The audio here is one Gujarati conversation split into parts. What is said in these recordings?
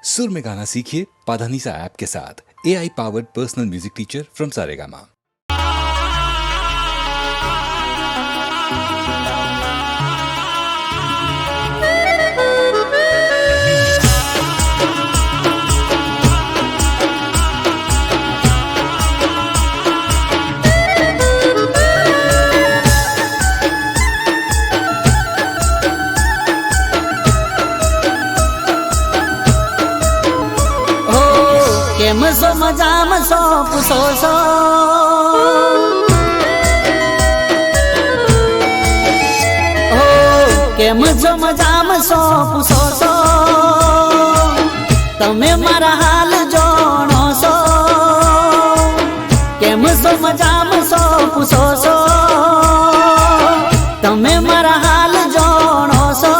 सुर में गाना सीखिए पाधानीसा ऐप के साथ। AI powered personal music teacher from Saregama. કેમ છો મજામાં છો પૂછો છો કેમ છો મજામાં છો પૂછો છો તમે મારા હાલ જોણો છો કેમ છો મજામાં છો પૂછો છો તમે મારા હાલ જોણો છો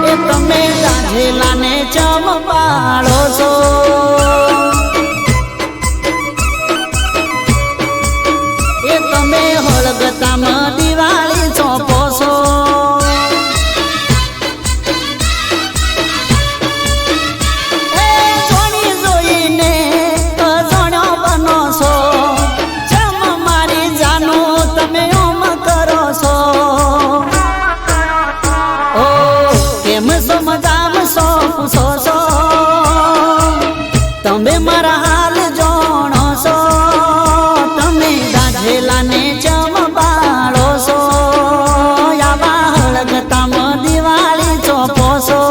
એ તમે ગાંધેલાને ચમપાળો છો એ તમે હોળગતામાં દિવાળી ચોપો છો એ જોણી જોઈને અજાણ્યો બનો છો ચમ મારી જાનું તમે ઓમ કરો છો ઓ કેમ છો મજામાં છો પૂછો છો તમે મારા હાલ જોણો છો તમે ગાંધેલાને ચમબાળો છો યાવા હળગતામાં દિવાળી ચોપો છો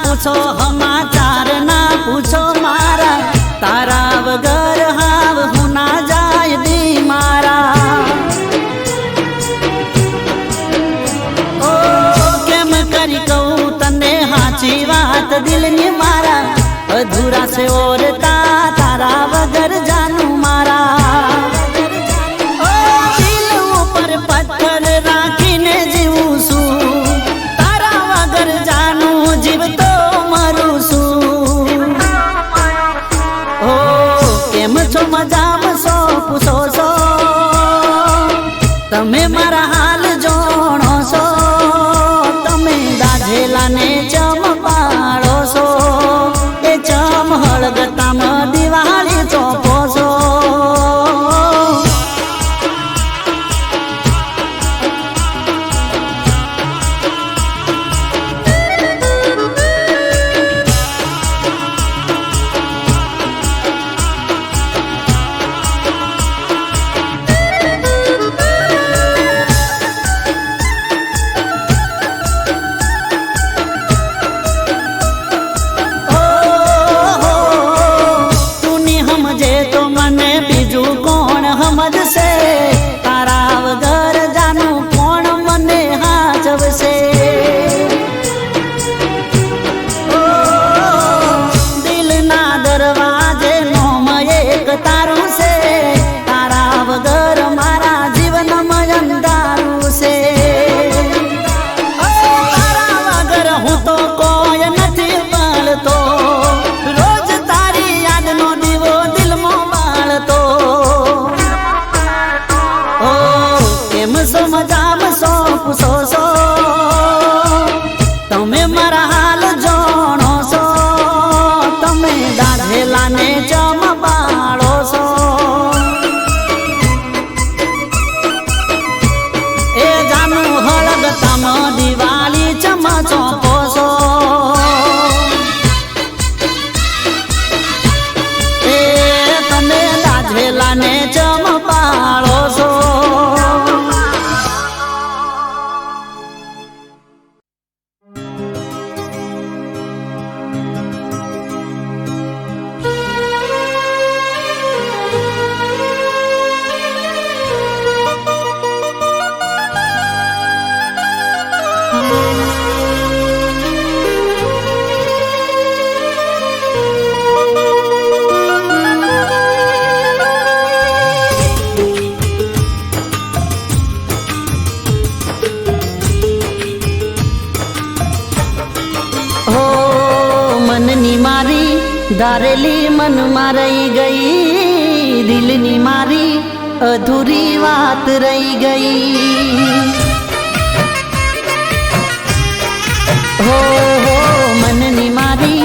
પૂછો સમાચાર ના પૂછો મારા તારા વગર હાવ હું ના જાય દી મારા ઓ કેમ કરી કહું તને હાચી વાત દિલની મારા અધૂરા છે ઓરતા તારા વગર જાનું મારા ઓ દિલ ઉપર પથ્થર રાખીને જીવું છું તારા વગર જાનું જીવતો કેમ છો મજામાં છો પૂછો છો તમે મારા હાલ જોણો છો તમે ગાંધેલાને ચમપાળો છો એ ચમ હળગતામાં ધારેલી મનમાં રહી ગઈ, દિલની મારી અધૂરી વાત રહી ગઈ. હો મનની મારી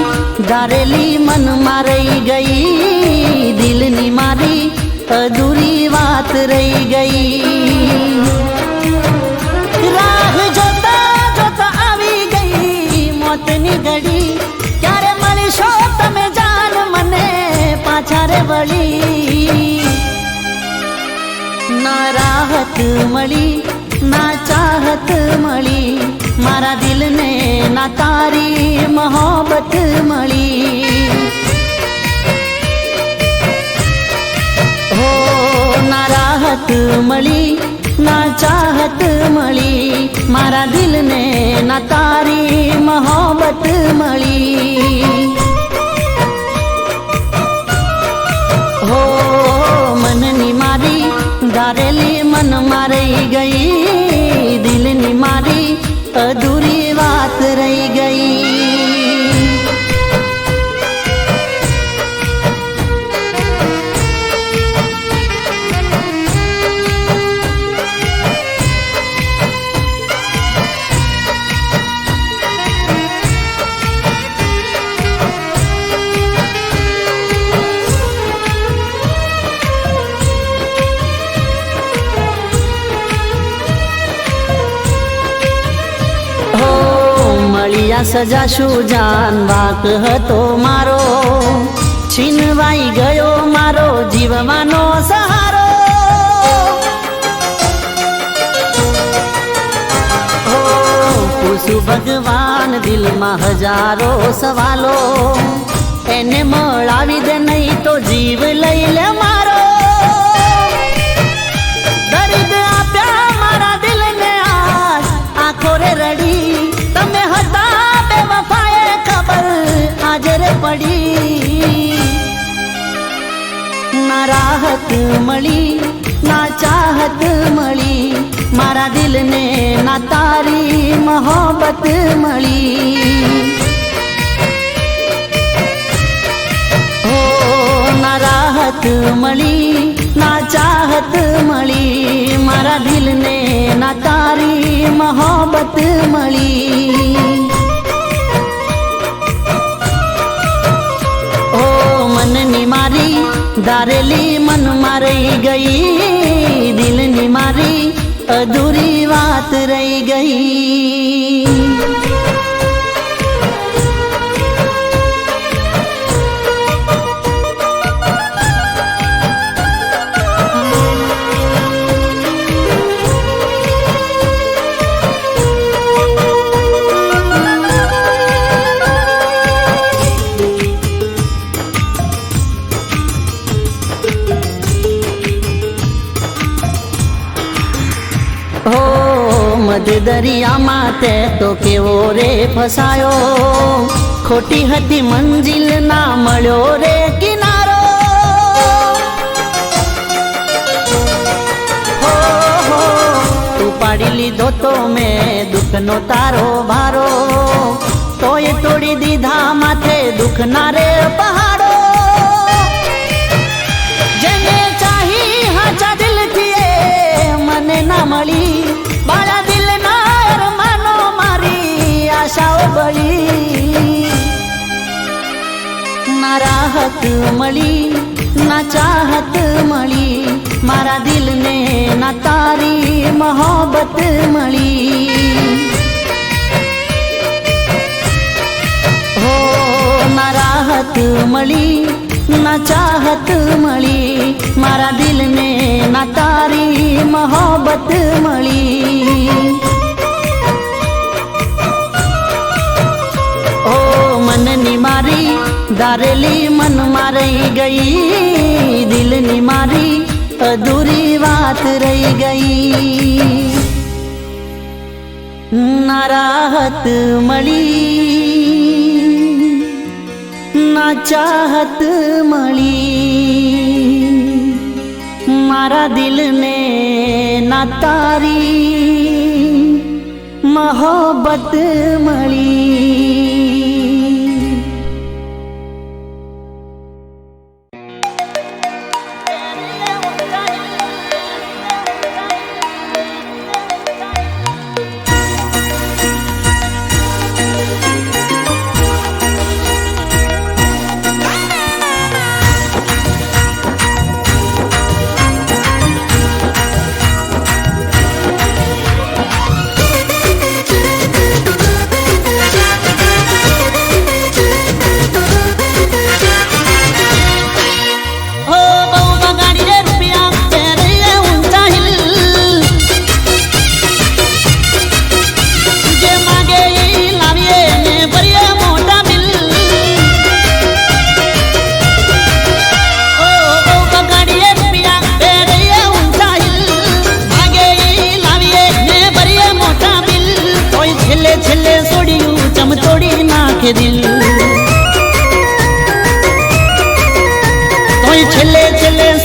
ધારેલી મનમાં રહી ગઈ, દિલની મારી અધૂરી વાત રહી ગઈ. રાહ જોતા જોતા આવી ગઈ મોતની ઘડી, ક્યારે મળીશો તમે જાન મને પાછા રે વળી. ના રાહત મળી ના ચાહત મળી, મારા દિલને ના તારી મોહબ્બત મળી. હો ના રાહત મળી ના ચાહત મળી, મારા દિલને ના તારી મોહબ્બત મળી. હો મનની મારી ધારેલી મનમાં રહી ગઈ, દિલની મારી અધૂરી વાત રહી ગઈ. મળ્યા સજા શું જાન વાક હતો મારો, છીનવાઈ ગયો મારો જીવવાનો સહારો. પૂછું ભગવાન દિલમાં હજારો સવાલો, એને મળાવી દે નહીં તો જીવ લઈ લે મારો. દર્દ આપ્યા મારા દિલને આજ આંખો રે રડી, તમે હતા બેવફાએ ખબર આજે રે પડી. ના રાહત મળી ના ચાહત મળી, મારા દિલને ના તારી મોહબ્બત મળી. હો ના રાહત મળી ના ચાહત મળી, મારા દિલને ના તારી મોહબ્બત મળી. ઓ મનની મારી ધારેલી મનમાં રહી ગઈ, દિલની મારી અધૂરી વાત રહી ગઈ. મધ દરિયામાં તે તો કેવો રે ફસાયો, ખોટી હતી મંજિલ ના મળ્યો રે કિનારો. હો ઉપાડી લીધો તો મેં દુઃખનો તારો ભારો, તોય તોડી દીધા માથે દુઃખના રે પહાડો. જેને ચાહી હાચા દિલથી એ મને ના મળી, બાળા દિલના અરમાનો મારી આશાઓ બળી. ના રાહત મળી ના ચાહત મળી, મારા દિલને ના તારી મોહબ્બત મળી. હો ના રાહત મળી ના ચાહત મળી, મારા દિલને ના તારી મોહબ્બત મળી. ઓ મનની મારી ધારેલી મનમાં રહી ગઈ, દિલની મારી અધૂરી વાત રહી ગઈ. ના રાહત મળી ના ચાહત મળી, મારા દિલને ના તારી મોહબ્બત મળી.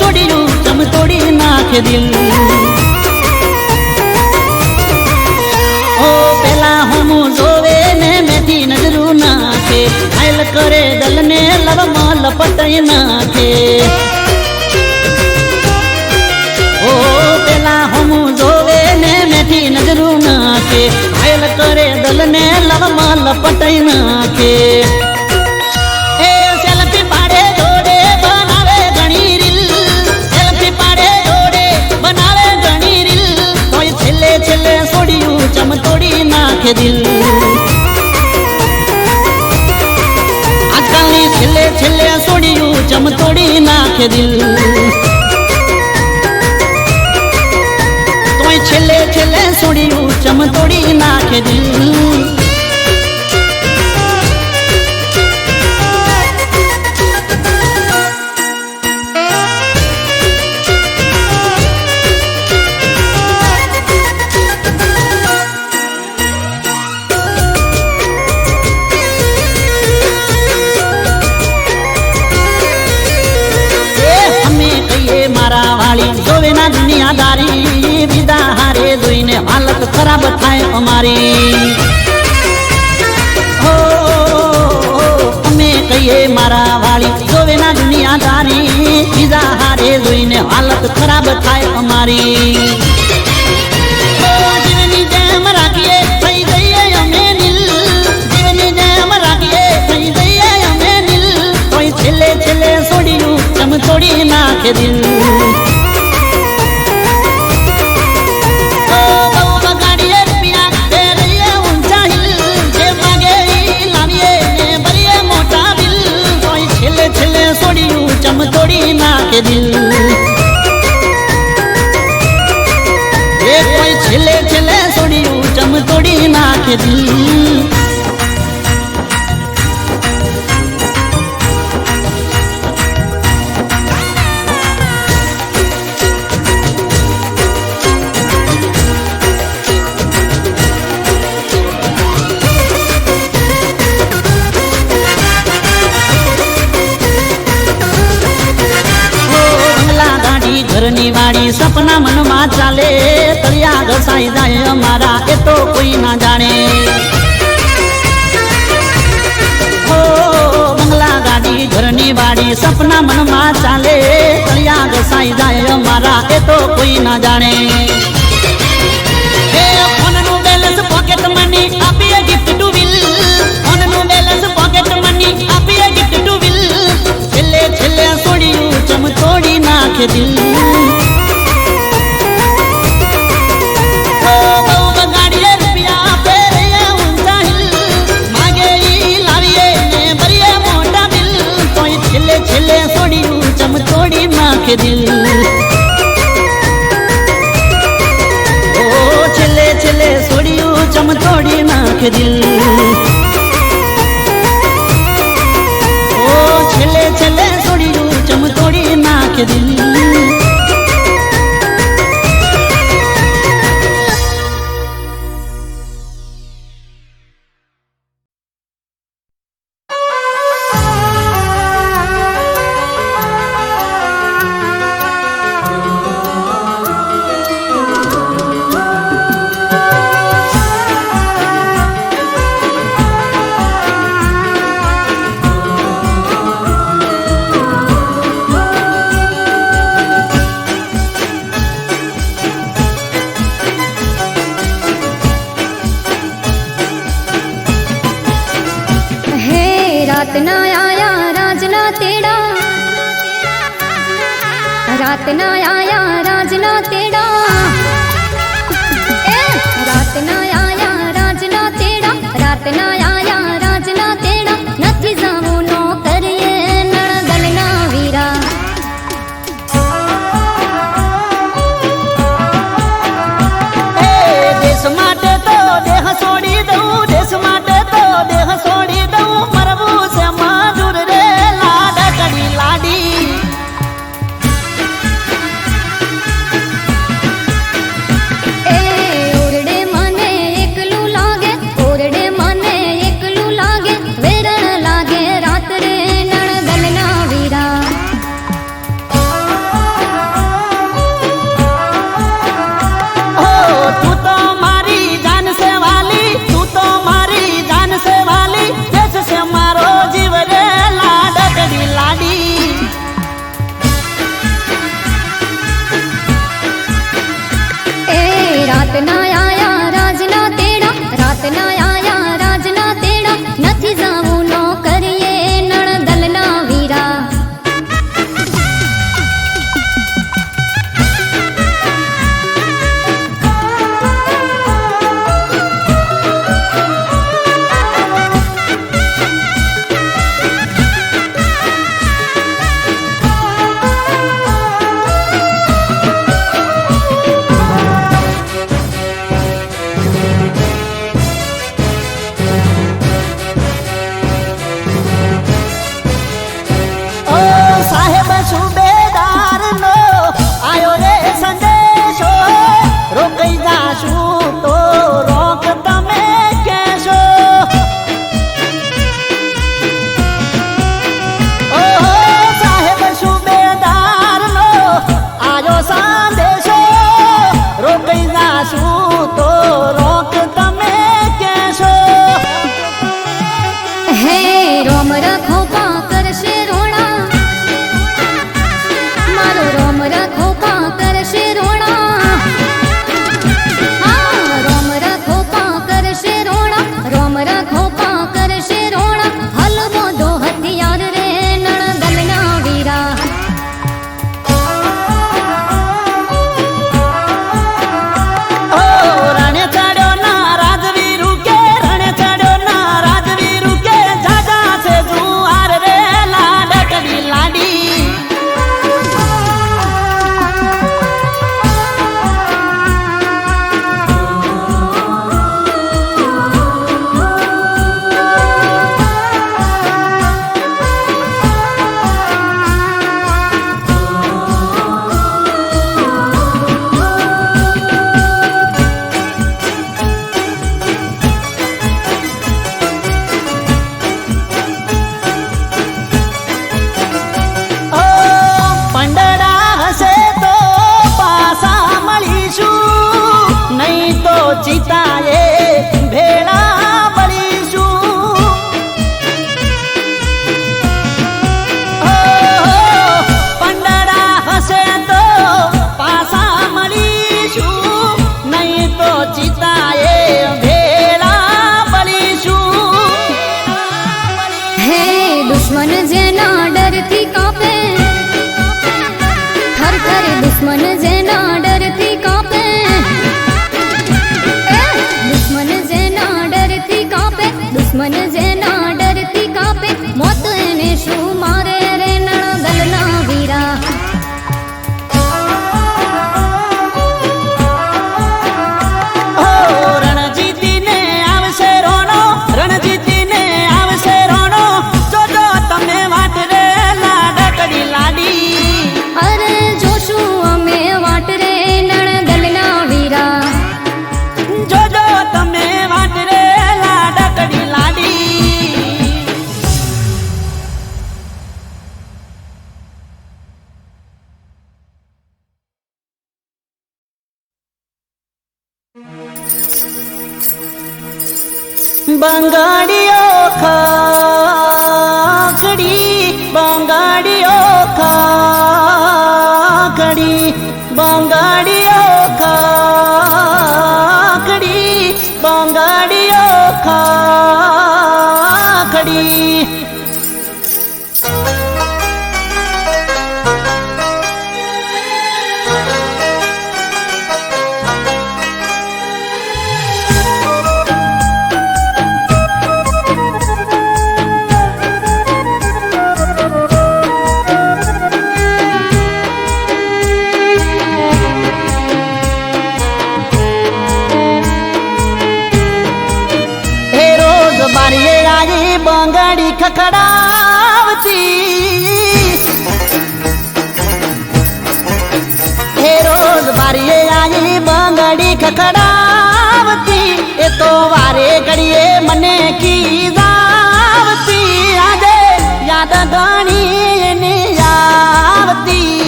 છોડ્યું ચમ તોડી નાખે દિલ ઓ પેલા હું જોવે ને મેથી નજરું નાખે ઘાયલ કરે દલને લવમાં લપટાઈ નાખે ઓ પેલા હું જોવે ને મેથી નજરું નાખે ઘાયલ કરે દલને લવમાં લપટાઈ નાખે એ સેલ્ફી પાડે જોડે બનાવે ઘણી રીલ સેલ્ફી પાડે જોડે બનાવે ઘણી રીલ તોય છેલ્લે છેલ્લે છોડ્યું ચમ તોડી નાખે દિલ આજકાલની છેલ્લે છેલ્લે છોડ્યું ચમ તોડી નાખે દિલ તોય છેલ્લે છેલ્લે છોડ્યું ચમ તોડી નાખે દિલ મારા વાળી જોવે ના દુનિયાદારી વિદા હારે જોઈને હાલત ખરાબ થાય અમારી હો અમે કહીએ મારા વાળી જોવે ના દુનિયાદારી વિદા હારે જોઈને હાલત ખરાબ થાય અમારી જીવની જેમ રાખીએ થઈ જઈએ અમે નીલ જીવની જેમ રાખીએ થઈ જઈએ અમે નીલ તોય છેલ્લે છેલ્લે છોડ્યું ચમ તોડી નાખે દિલ ચમ તોડી નાખે દિલ એ કોઈ છેલ્લે છેલ્લે છોડ્યું ચમ તોડી નાખે દિલ ઘરની વાડી સપના મનમાં ચાલે તળિયા ઘસાઈ જાય અમારા એ તો કોઈ ના જાણે ઓ બંગલા ગાડી ઘરની વાડી સપના મનમાં ચાલે તળિયા ઘસાઈ જાય અમારા એ તો કોઈ ના જાણે એ ફોનનું બેલેન્સ પોકેટ મની આપીએ ગિફ્ટ ટુ વિલ ફોનનું બેલેન્સ પોકેટ મની આપીએ ગિફ્ટ ટુ વિલ છેલ્લે છેલ્લે છોડ્યું ચમ તોડી નાખે દિલ છેલ્લે છોડ્યું ચમ તોડી નાખે દિલ ઓ છેલ્લે છેલ્લે છોડ્યું ચમ તોડી નાખે દિલ ઓ છેલ્લે છેલ્લે છોડ્યું ચમ તોડી નાખે દિલ रात ना आया राजना तेरा रात ना आया राजना तेरा रात ना आया राजना तेरा रात ना आया राजना तेरा નથી જાવું નો કરીએ નણગલના વીરા દેશ માટે તો દેહ છોડી દઉં દેશ માટે તો દેહ છોડી દઉં મરવું છે મજૂર રે લાડકડી લાડી ઓરડે મને એકલું લાગે ઓરડે મને હે દુશ્મન જેના ડરથી કાપે, થર થર દુશ્મન જેના ડરથી કાપે, દુશ્મન જેના ડરથી કાપે, દુશ્મન જેના ડરથી કાપે, મોત એને શું મારે રે નણગલના વીરા. રણજીતીને આવશે રોણો, રણજીતીને આવશે રોણો, જોજો તમે વાટ રે લાડકડી લાડી. અરે જોશું અમે વાટ રે નણગલના વીરા. જોજો તમે વાટ રે લાડકડી લાડી. બંગાડીઓ ખાકડી, બંગાડીઓ ખાકડી, બંગાડીઓ ખાકડી, બંગાડીઓ ખાકડી. બારીએ આવી બંગાડી ખખડાવતી, હે રોજ બારીએ આવી બંગાડી ખખડાવતી, એ તો વારે ઘડીએ મને કીધાવતી, આજે યાદ ઘણી એની આવતી.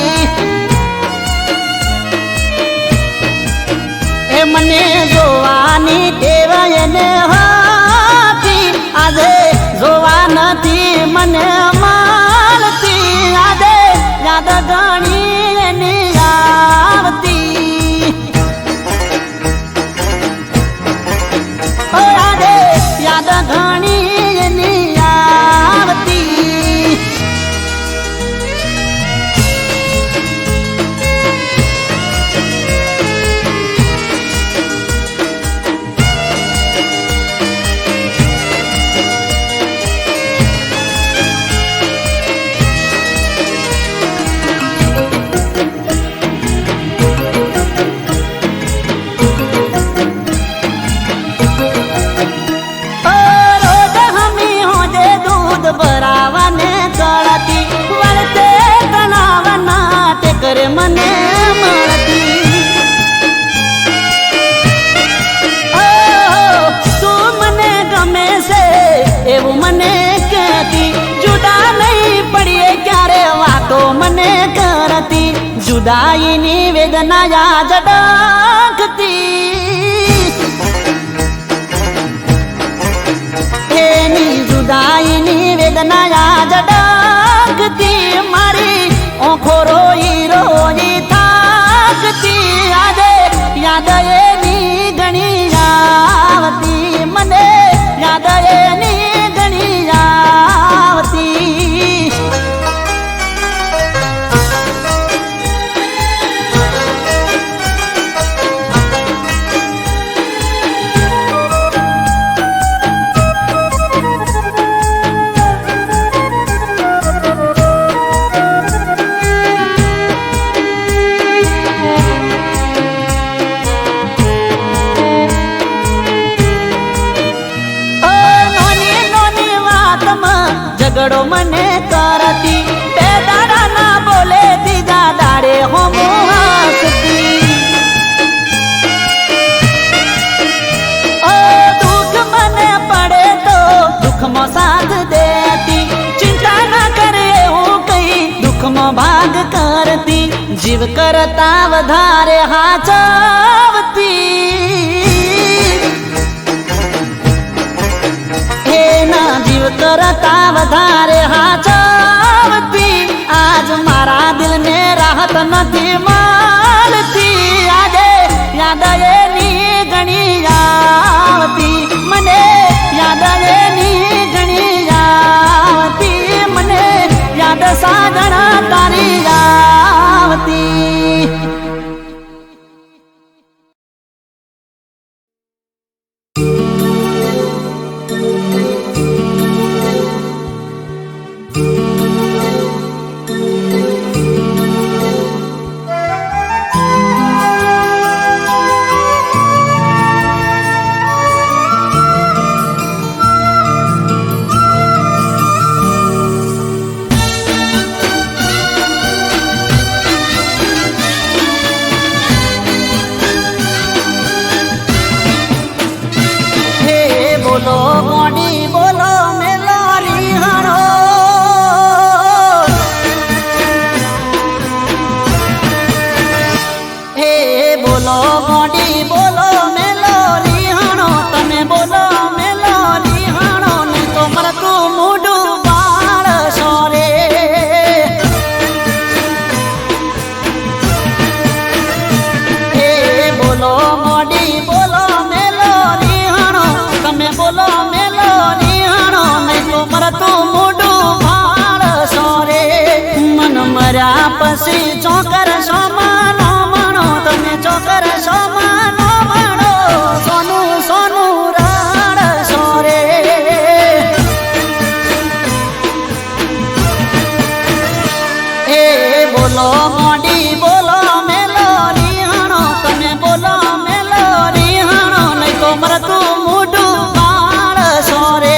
એ મને જોવાની ટેવ એને આજે જોવા નથી મને મળતી, આજે યાદ ઘણી એની આવતી. આજે યાદ ઘણી એની આવતી. ભરાવાને કળતી વળતે તણાવના તે કરે મને મળતી. તું મને ગમે છે એવું મને કહેતી, જુદા નહીં પડીએ ક્યારે વાતો મને કરતી, જુદાઈની વેદના યાદ ડખતી. એની જુદાઈની વેદના યાદ ડખતી, મારી ઓખો રોઈ રોઈ થાકતી, આજે યાદ એની ઘણી આવતી, મને યાદ એની ઘણી આવતી. ઝઘડો મને કરતી, બે દાડા ના બોલે બીજા દાડે હોમ હસતી. દુઃખ મને પડે તો દુઃખમાં સાથ દેતી, ચિંતા ના કરે હું કઈ દુઃખમાં ભાગ કરતી, જીવ કરતા વધારે હાચવતી. એના જીવ કરતા વધારે હાચવતી, આજ મારા દિલને રાહત નથી મળતી, આજે યાદ એની ઘણી આવતી, મને યાદ એની ઘણી આવતી. બોલો મોડી બોલો મેલો રીહાણો તમે બોલો મેલો રીહાણો નહીં તો મરતું મોઢું બાળશો રે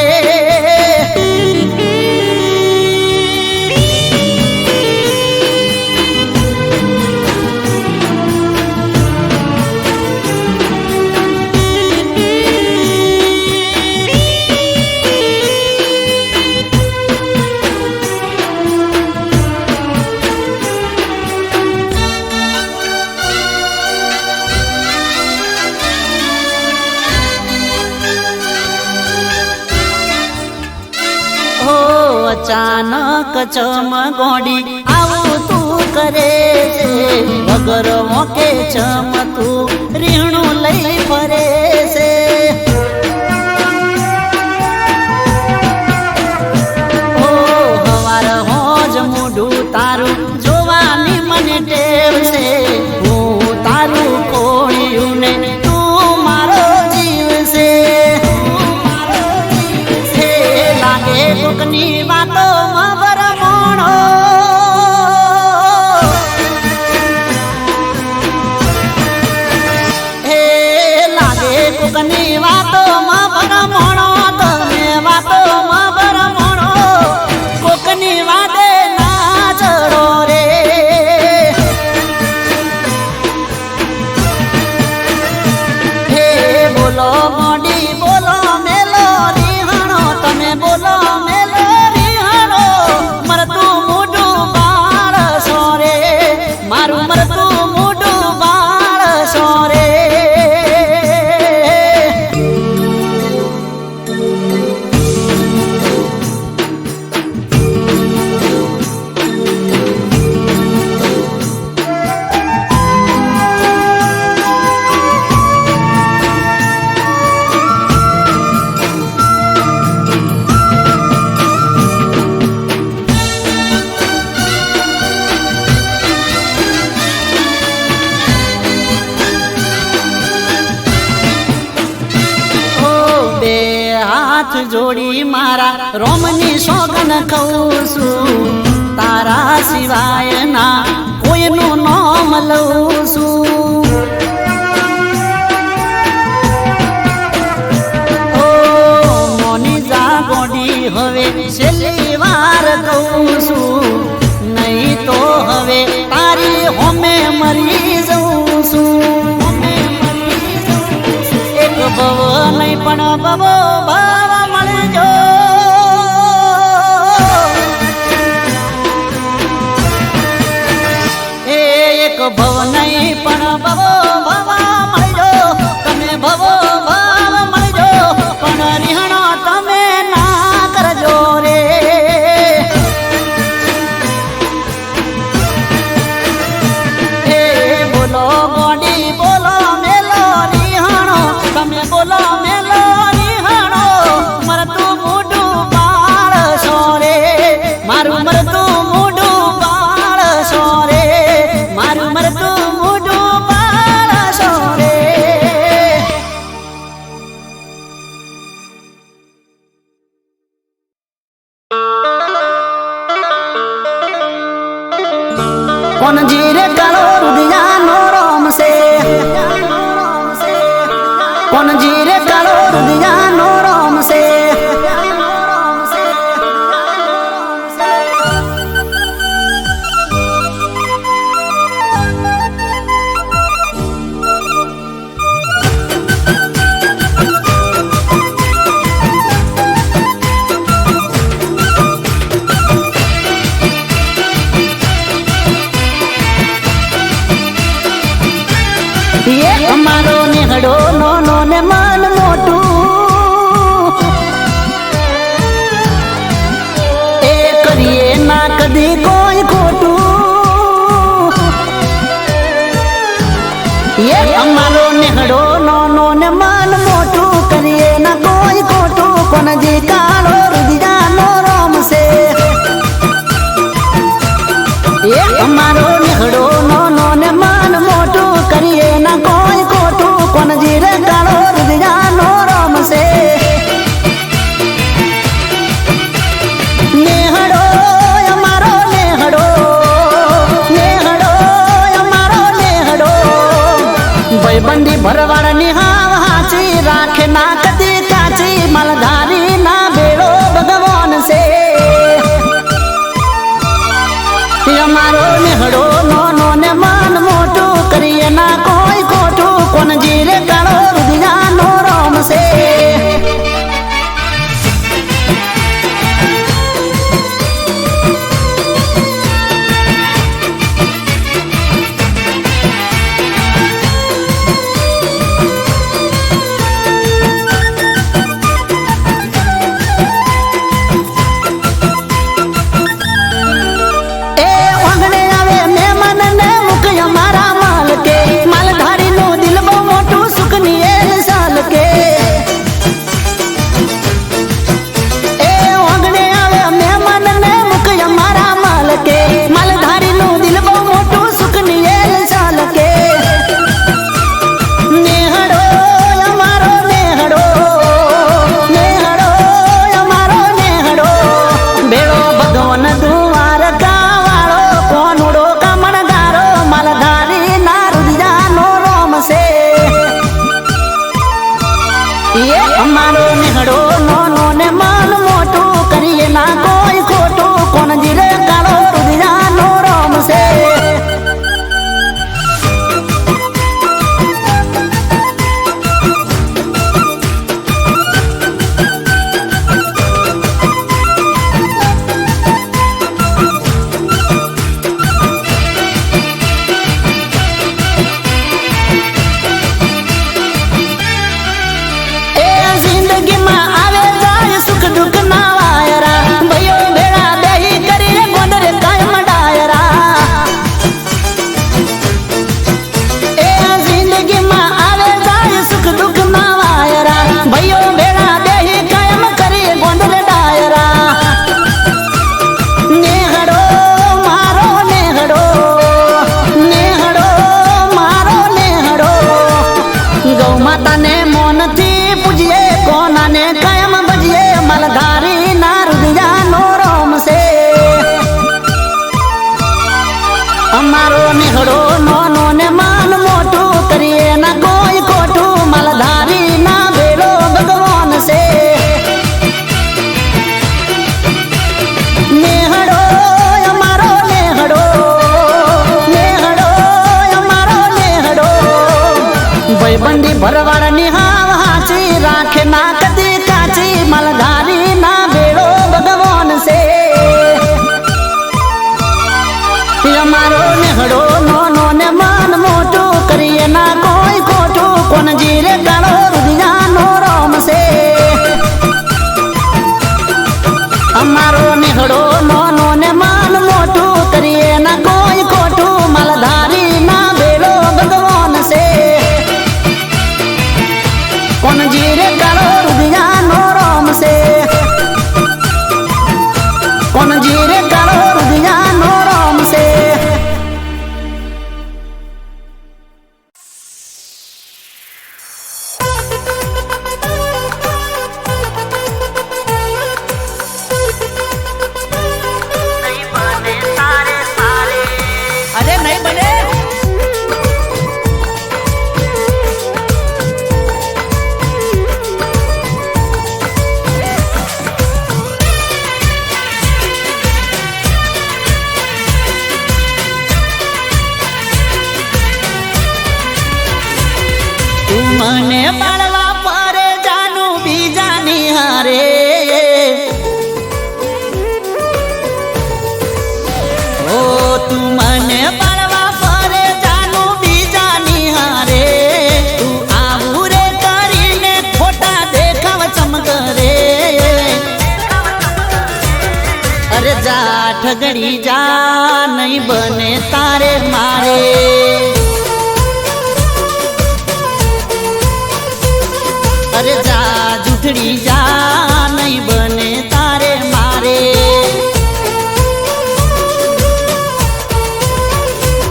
અચાનક ચમગોડી આવું તું કરે છે વગર મોકે ચમતું રીણું લઈ ફરે છે ઓ હવાર હોજ મોઢું તારું જોવાની મને ટેવ છે હું તારું કોળિયું ને તું મારો જીવ છે લાગે કોકની વાતો ભરમણો હે લાગે કોકની વાતો ભરમણો તમે વાતો ભરમણો કોકની વાતે ના ચડો રે હે બોલો મોડી બોલો મેલો રીહાણો તમે બોલો મેલો રીહાણો મરતું મોઢું બાળશો રે મારું મરતું મોઢું બાળશો રે હાથ જોડી મારા રોમની સોગન કહું છું તારા સિવાય ના કોઈનું નામ લઉં છું ઓ મોની જાગોડી હવે છેલ્લી વાર કહું છું નહીં તો હવે તારી હોમે મરી જઉં છું એક ભવ નહીં પણ ભવો ભાવ મળજો એક ભવ નહીં પણ ભવો ભાવ મળજો તમે ભવો ભાવ મળજો પણ રીહણો તમે ના કરજો રે હે બોલો ગોડી બોલો મેલો રીહણો તમે બોલો મેલો રીહણો મરતું મોઢું બાળશો રે મારું મરતું મોઢું બાળશો રે મારું મરતું મોઢું બાળશો રે કોણ જીરે કાળો રુદિયાનો રોમ છે કોણ જીરે કાળો રુદિયાનો રોમ છે અમારો નેહડો નોનો ને મન મોટું એ કરીએ ના કદી કોઈ ખોટું એ અમારો નેહડો નોનો ને મન મોટું કરીએ ના કોઈ ખોટું કોનજી કાળો રુદિયાનો રોમ છે એ અમારો નેહડો નોનો ને મન મોટું કરીએ ના કોઈ ખોટું કોનજી રે કાળો રુદિયાનો રોમ છે નેહડો અમારો નેહડો ભરવાડની હાવ હાચી રાખે ના કદી કાચી મલધારી ના બેડો ભગવાન છે અમારો નેહડો નોનો ને મન મોટું કરીએ ના કોઈ ખોટું કોણ જીરે કાળો રુધિયાનો રોમ છે અમારો નેહડો નોનો ને મન મોટું કરીએ ના કોઈ ખોટું કોણ જીરે કાળો રુધિયાનો રોમ છે અમારો નેહડો નોનો ને મન મોટું કરીએ ના કોઈ ખોટું મલધારી ના બેડો ભગવાન છે નેહડો અમારો નેહડો નેહડો અમારો નેહડો ભાઈબંધી ભરવાડની હાવ હાચી રાખે ના કદી કાચી મલધારી ના બેડો ભગવાન છે અમારો નેહડો નોનો ને મન મોટું કરીએ ના કોઈ ખોટું કોણ જીરે કાળો રુધિયાનો રોમ છે અમારો નેહડો નોનો ને મન મોટું કરીએ ના કોઈ ખોટું મલધારી ના બેડો ભગવાન છે કોણ જીરે કાળો રુધિયાનો રોમ છે કોણ જીરે કાળો રુધિયાનો રોમ છે અરે નહીં બને તું મને બાળવા પરે જાનું બીજાની હારે ઓ તું મને બાળવા પરે જાનું બીજાની હારે તું આવું રે કરીને ખોટા દેખાવ ચમકરે અરે જા ઠગડી જા નહીં બને તારે મારે અરે જા જૂઠડી જા નહીં બને તારે મારે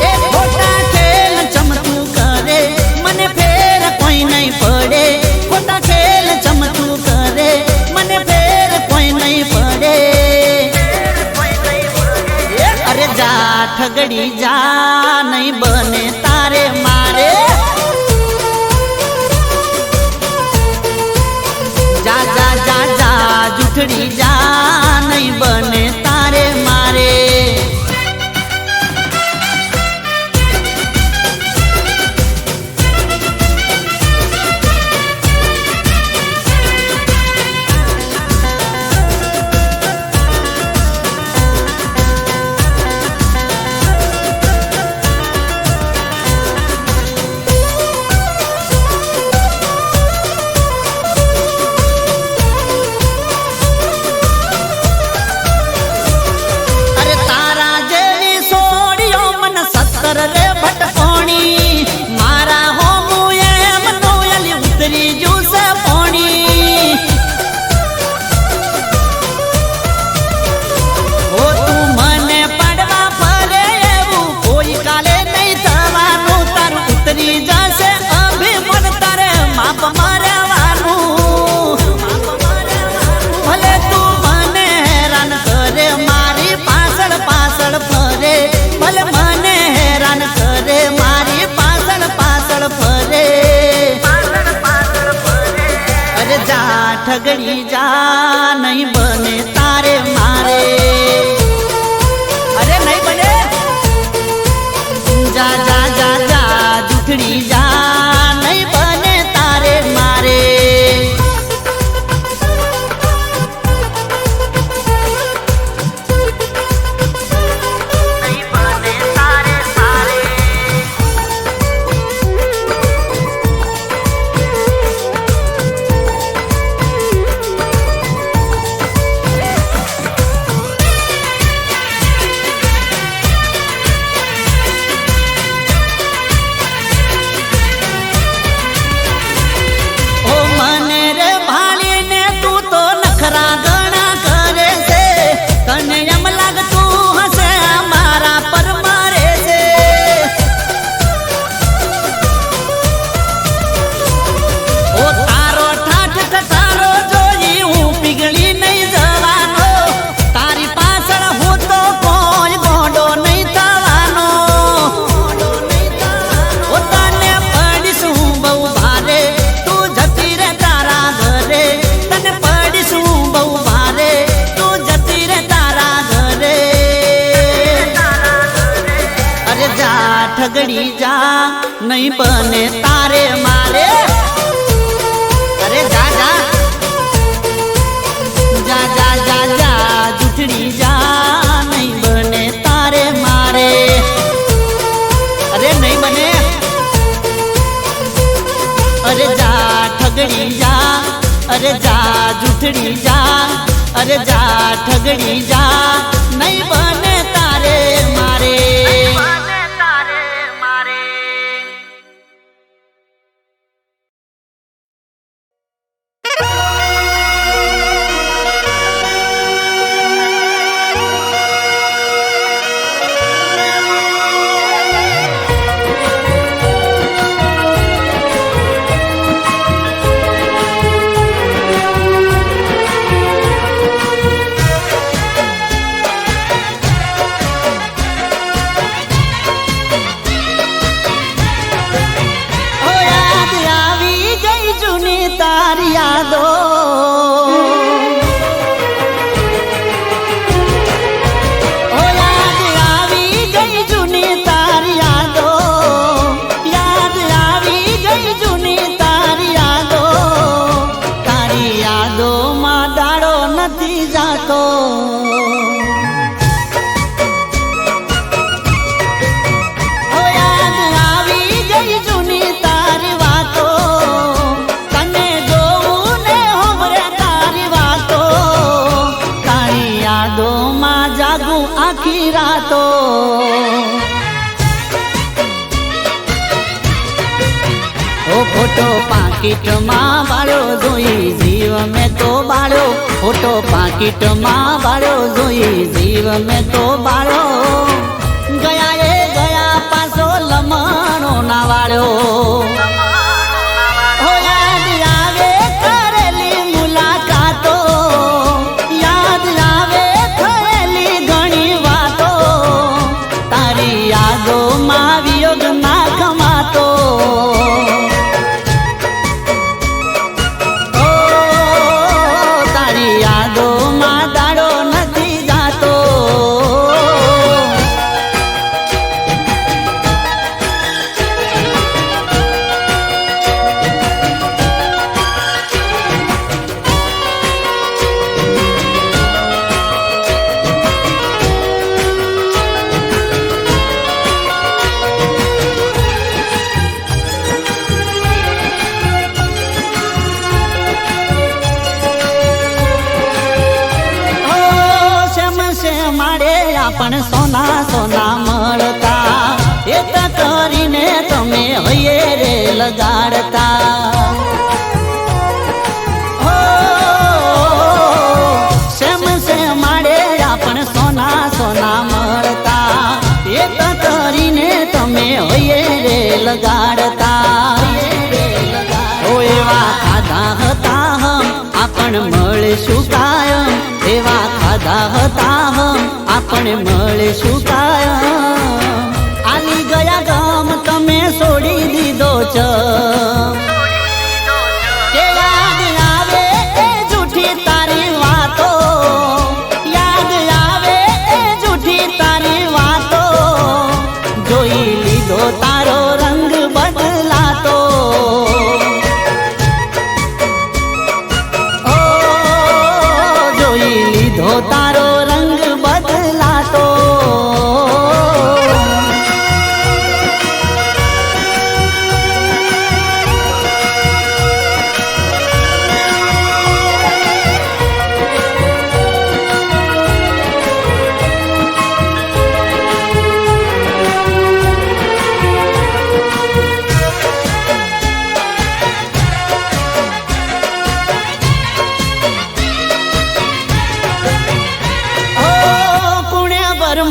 એ ખોટા ખેલ ચમતું કરે મને ફેર કોઈ નહીં પડે ખોટા ખેલ ચમતું કરે મને ફેર કોઈ નહીં પડે અરે જા ઠગડી જા નહીં બને તારે મારે ઠગડી જા નહીં બને તારે મારે ઠગડી જા નહીં બને તારે મારે અરે નહીં બને જા જા જા જા જૂઠડી જા નહીં બને તારે મારે ઠગડી જા નહીં બને તારે મારે અરે જા જા જા જા જા જા જૂઠડી જા નહીં બને તારે મારે અરે નહીં બને અરે જા ઠગડી જા અરે જા જૂઠડી જા અરે જા ઠગડી જા નહીં બને તારે મારે फोटो पाकिट मां बाळो जोई जीव में तो बाळो फोटो पाकिट मां बाळो जोई जीव में तो बाळो गया रे गया पासो लमणो ना वाळो हो याद आवे करेली मुलाकातो याद आवे करेली घणी वातो तारी यादो मां वियोग ना कमातो यादों માડે આપણ સોના સોના મળતા એક કરીને તમે હૈયે રે લગાડતા હો સેમ સે માડે આપણ સોના સોના મળતા એક કરીને તમે હૈયે રે લગાડતા ઓ એવા ખાધા હતા હમ આપણ મળીશું કાયમ એવા ખાધા હતા હમ આપણે મળીશું કાયમ આલી ગયા ગામ તમે છોડી દીધો છે કે યાદ આવે એ જૂઠી તારી વાતો યાદ આવે એ જૂઠી તારી વાતો જોઈ લીધો તારો રંગ બદલાતો લીધો તારો રંગ બદલાતો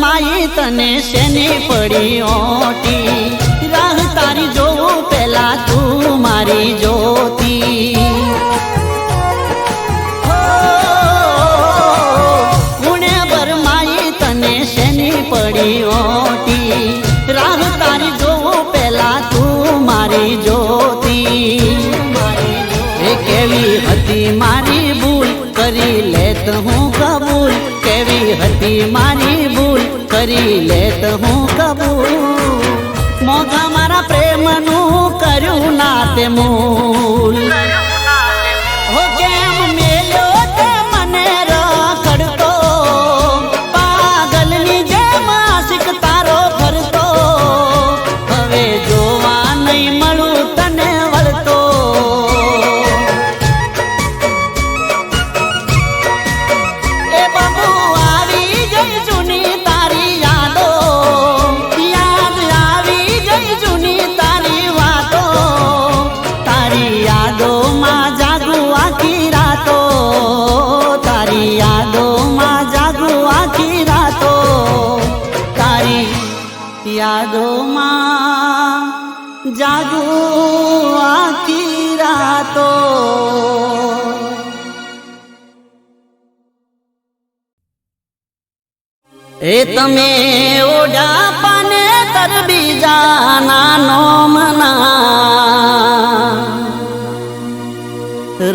માઈ તને શેની પડી ઓટી રાહ તારી જોઉં પેલા તું મારી જોતી પુણે ભર માઈ તને શેની પડી ઓટી રાહ તારી જોઉં પેલા તું મારી જોતી એ કેવી હતી મારી ભૂલ કરી લેત હું કબૂલ કેવી હતી મારી ભૂલ કરી લેત હું કબૂલ મોઘા મારા પ્રેમનું કર્યું ના તે મૂલ હો કેમ મેલ્યો તે મને રખડતો પાગલની જેમ આશિક તારો ફરતો હવે જોવા નહીં મળું તને વળતો એ બાબુ આવી ગઈ જૂની તારી યાદો યાદ આવી ગઈ જૂની તારી વાતો તારી યાદોમાં જાગું આખી રાતો તારી યાદોમાં જાગું આખી રાતો તારી યાદોમાં જાગું આખી રાતો એ તમે ઓઢા પાને તર બીજાના નોમના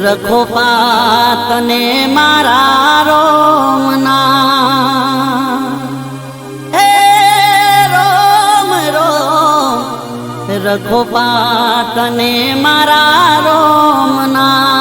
રખો પાતને મારા રોમના હે રોમ રોમ રખો પાતને મારા રોમના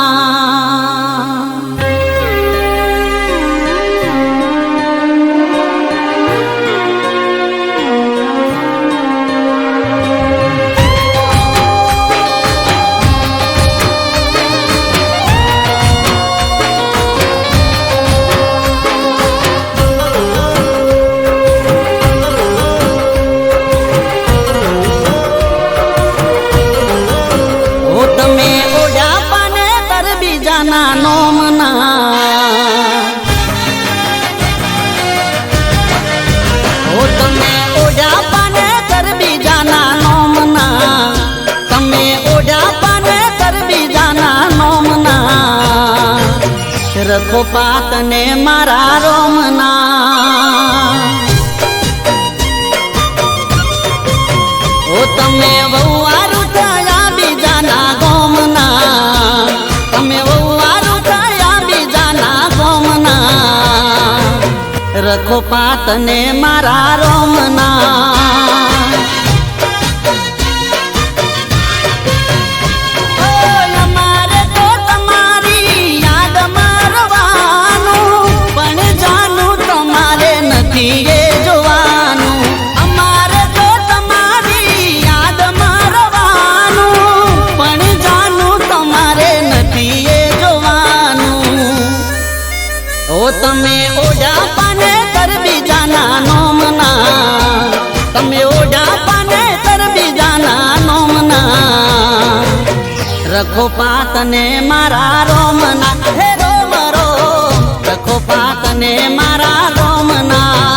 રખો પાતને મારા રોમના ઓ તમે વહુવારું થયા બીજાના ગોમના તમે વહુવારું થયા બીજાના ગોમના રખો પાતને મારા રોમના તમે ઓઢા પાને કર બીજા રખો પાતને મારા રોમના હે રોમ રોમ રખો પાતને મારા રોમના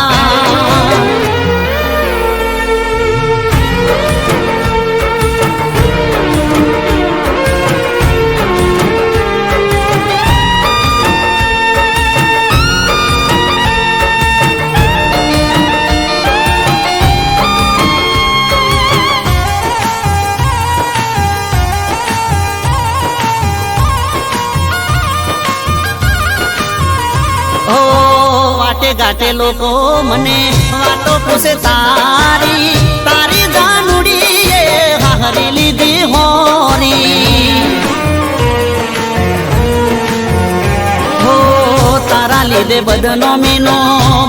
વાટે ગાટે લોકો મને વાતો પૂછે તારી તારી જાનુડી એ હારી લીધી હોરી હો તારા લીધે બદનો મીનો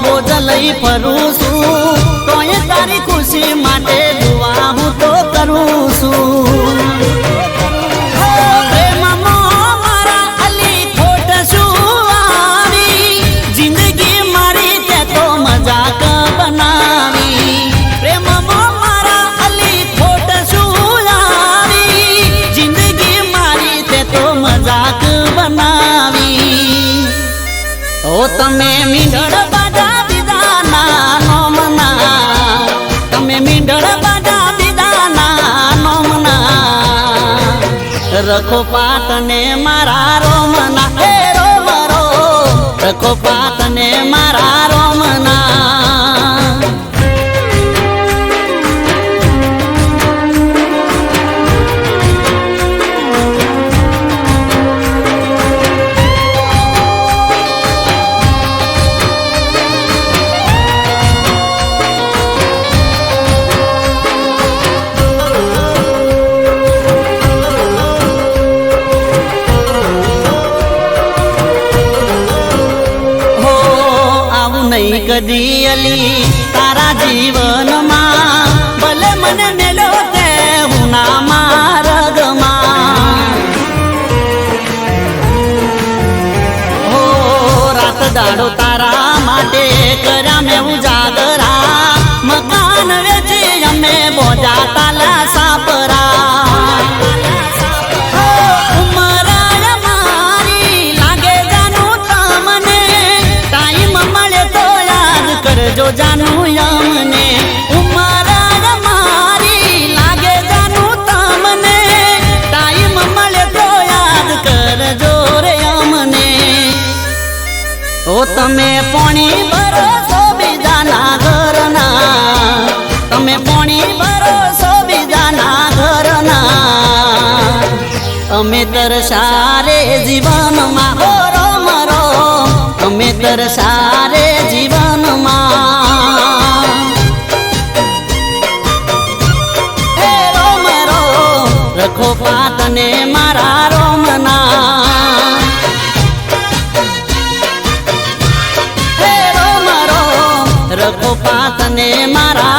બોજ લઈ ફરું છું તોય તારી ખુશી માટે દુઆ હું તો કરું છું તમે મીંઢળ બાજા બીજાના નોમના તમે મીંઢળ બાજા બીજાના નોમના રખો પાતને મારા રોમના હે રોમ રોમ રખો પાતને મારા રોમના કદી અલી તારા જીવનમાં ભલે મને મેલો તે હું ના માર્ગમાં હો રાત દાડો તારા માટે કર્યા મેં ઉજાગરા મકાન વેચી અમે બોજા તાલા સાપરા જો જાનું યમને ઉમરા મારી લાગે જાનું તમને ટાઈમ મળે તો યાદ કરજો રે અમને ઓ તમે પોણી ભરોસો બીજાના ઘરના તમે પોણી ભરોસો બીજાના ઘરના અમે તરસારે જીવનમાં હો રોમ રોમ અમે તરસારે જીવનમાં રખો પાતને મારા રોમના હે રોમ રોમ રખો પાતને મારા